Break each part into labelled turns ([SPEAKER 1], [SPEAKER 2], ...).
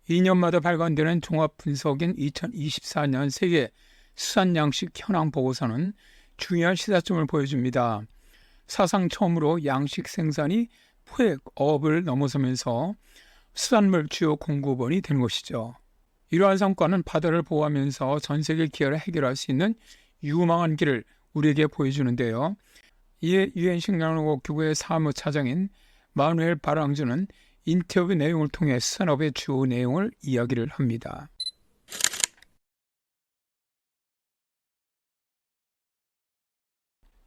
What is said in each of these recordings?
[SPEAKER 1] 2년마다 발간되는 종합분석인 2024년 세계 수산양식 현황 보고서는 중요한 시사점을 보여줍니다. 사상 처음으로 양식 생산이 포획업을 넘어서면서 수산물 주요 공급원이 된 것이죠. 이러한 성과는 바다를 보호하면서 전 세계 기아를 해결할 수 있는 유망한 길을 우리에게 보여주는데요. 이에 유엔 식량노동기구의 사무차장인 마누엘 바랑주는 인터뷰 내용을 통해 수산업의 주요 내용을 이야기를 합니다.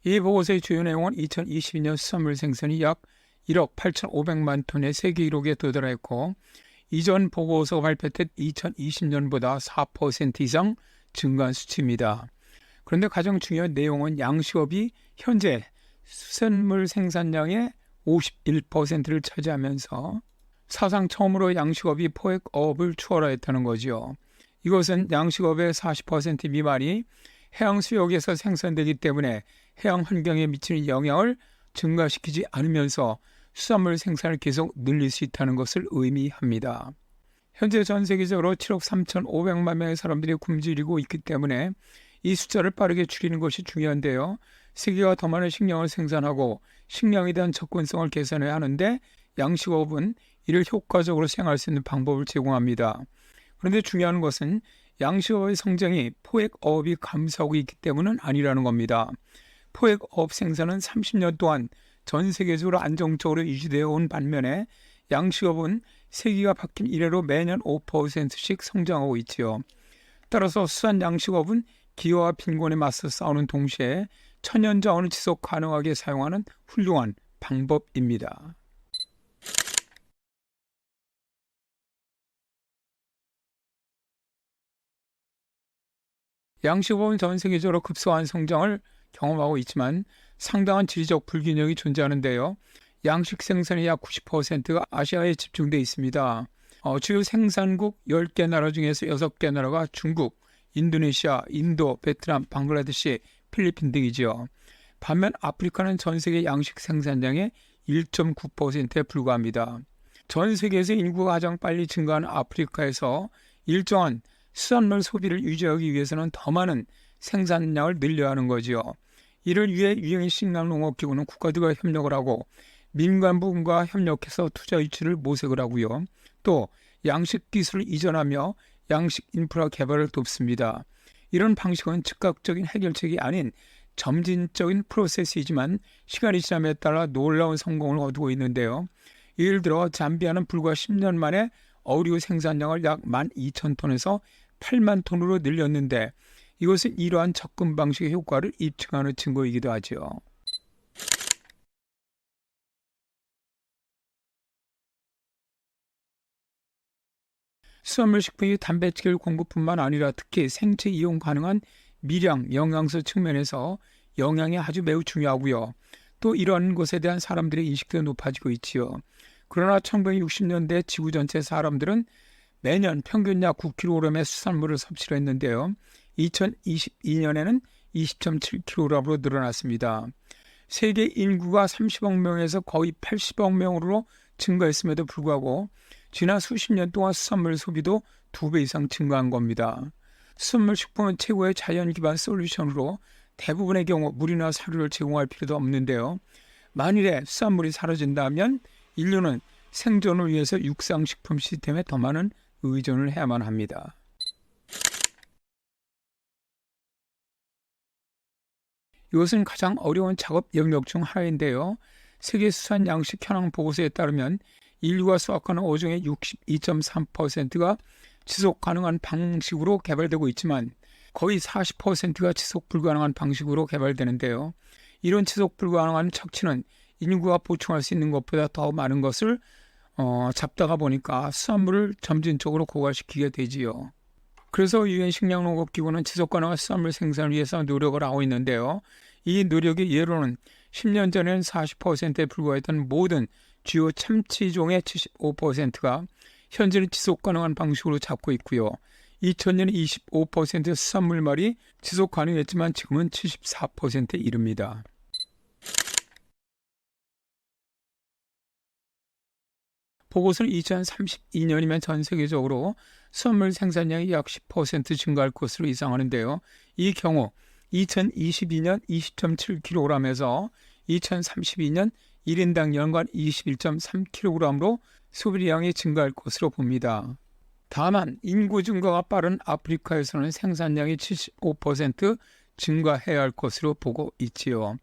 [SPEAKER 1] 이 보고서의 주요 내용은 2022년 수산물 생산이 약 1억 8,500만 톤의 세계 기록에 도달했고 이전 보고서 발표된 2020년보다 4% 이상 증가한 수치입니다. 그런데 가장 중요한 내용은 양식업이 현재 수산물 생산량의 51%를 차지하면서 사상 처음으로 양식업이 포획업을 추월하였다는 거죠. 이것은 양식업의 40% 미만이 해양 수역에서 생산되기 때문에 해양 환경에 미치는 영향을 증가시키지 않으면서 수산물 생산을 계속 늘릴 수 있다는 것을 의미합니다. 현재 전 세계적으로 7억 3,500만 명의 사람들이 굶주리고 있기 때문에 이 숫자를 빠르게 줄이는 것이 중요한데요. 세계가 더 많은 식량을 생산하고 식량에 대한 접근성을 개선해야 하는데 양식업은 이를 효과적으로 수행할 수 있는 방법을 제공합니다. 그런데 중요한 것은 양식업의 성장이 포획업이 감소하고 있기 때문은 아니라는 겁니다. 포획업 생산은 30년 동안 전 세계적으로 안정적으로 유지되어 온 반면에 양식업은 세기가 바뀐 이래로 매년 5%씩 성장하고 있지요. 따라서 수산 양식업은 기후와 빈곤에 맞서 싸우는 동시에 천연 자원을 지속 가능하게 사용하는 훌륭한 방법입니다. 양식업은 전 세계적으로 급속한 성장을 경험하고 있지만 상당한 지리적 불균형이 존재하는데요. 양식 생산의 약 90%가 아시아에 집중되어 있습니다. 주요 생산국 10개 나라 중에서 6개 나라가 중국, 인도네시아, 인도, 베트남, 방글라데시, 필리핀 등이죠. 반면 아프리카는 전 세계 양식 생산량의 1.9%에 불과합니다. 전 세계에서 인구가 가장 빨리 증가하는 아프리카에서 일정한 수산물 소비를 유지하기 위해서는 더 많은 생산량을 늘려야 하는 거지요. 이를 위해 유엔 식량농업기구는 국가들과 협력을 하고 민간 부문과 협력해서 투자 유치를 모색을 하고요. 또 양식 기술을 이전하며 양식 인프라 개발을 돕습니다. 이런 방식은 즉각적인 해결책이 아닌 점진적인 프로세스이지만 시간이 지남에 따라 놀라운 성공을 거두고 있는데요. 예를 들어 잠비아는 불과 10년 만에 어류 생산량을 약 12,000톤에서 8만 톤으로 늘렸는데 이것은 이러한 접근 방식의 효과를 입증하는 증거이기도 하죠. 수산물 식품이 단백질 공급뿐만 아니라 특히 생체 이용 가능한 미량, 영양소 측면에서 영양이 아주 매우 중요하고요. 또 이러한 것에 대한 사람들의 인식도 높아지고 있지요. 그러나 1960년대 지구 전체 사람들은 매년 평균 약 9kg의 수산물을 섭취를 했는데요. 2022년에는 20.7kg으로 늘어났습니다. 세계 인구가 30억 명에서 거의 80억 명으로 증가했음에도 불구하고 지난 수십 년 동안 수산물 소비도 2배 이상 증가한 겁니다. 수산물 식품은 최고의 자연 기반 솔루션으로 대부분의 경우 물이나 사료를 제공할 필요도 없는데요. 만일에 수산물이 사라진다면 인류는 생존을 위해서 육상식품 시스템에 더 많은 의존을 해야만 합니다. 이것은 가장 어려운 작업 영역 중 하나인데요. 세계 수산 양식 현황 보고서에 따르면 인류가 수확하는 어종의 62.3%가 지속 가능한 방식으로 개발되고 있지만 거의 40%가 지속 불가능한 방식으로 개발되는데요. 이런 지속 불가능한 척치는 인구가 보충할 수 있는 것보다 더 많은 것을 잡다가 보니까 수산물을 점진적으로 고갈시키게 되지요. 그래서 유엔 식량농업기구는 지속가능한 수산물 생산을 위해서 노력을 하고 있는데요. 이 노력의 예로는 10년 전에는 40%에 불과했던 모든 주요 참치종의 75%가 현재는 지속가능한 방식으로 잡고 있고요. 2000년에 25% 수산물말이 지속 가능했지만 지금은 74%에 이릅니다. 보고서는 2032년이면 전 세계적으로 수산물 생산량이 약 10% 증가할 것으로 예상하는데요. 이 경우 2022년 20.7kg에서 2032년 1인당 연간 21.3kg으로 소비량이 증가할 것으로 봅니다. 다만 인구 증가가 빠른 아프리카에서는 생산량이 75% 증가해야 할 것으로 보고 있지요.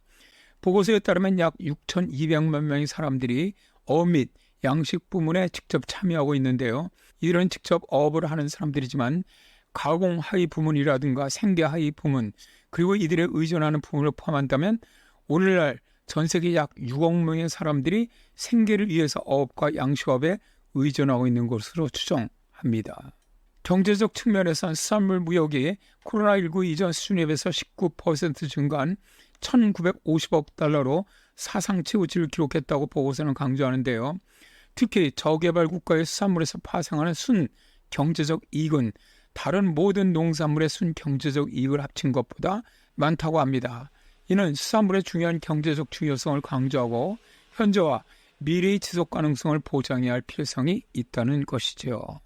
[SPEAKER 1] 보고서에 따르면 약 6,200만 명의 사람들이 어업 및 양식 부문에 직접 참여하고 있는데요. 이들은 직접 어업을 하는 사람들이지만 가공 하위 부문이라든가 생계 하위 부문, 그리고 이들에 의존하는 부문을 포함한다면 오늘날 전 세계 약 6억 명의 사람들이 생계를 위해서 어업과 양식업에 의존하고 있는 것으로 추정합니다. 경제적 측면에서는 수산물 무역이 코로나19 이전 수준에 비해서 19% 증가한 1,950억 달러로 사상 최고치를 기록했다고 보고서는 강조하는데요. 특히 저개발 국가의 수산물에서 파생하는 순 경제적 이익은 다른 모든 농산물의 순 경제적 이익을 합친 것보다 많다고 합니다. 이는 수산물의 중요한 경제적 중요성을 강조하고 현재와 미래의 지속 가능성을 보장해야 할 필요성이 있다는 것이죠.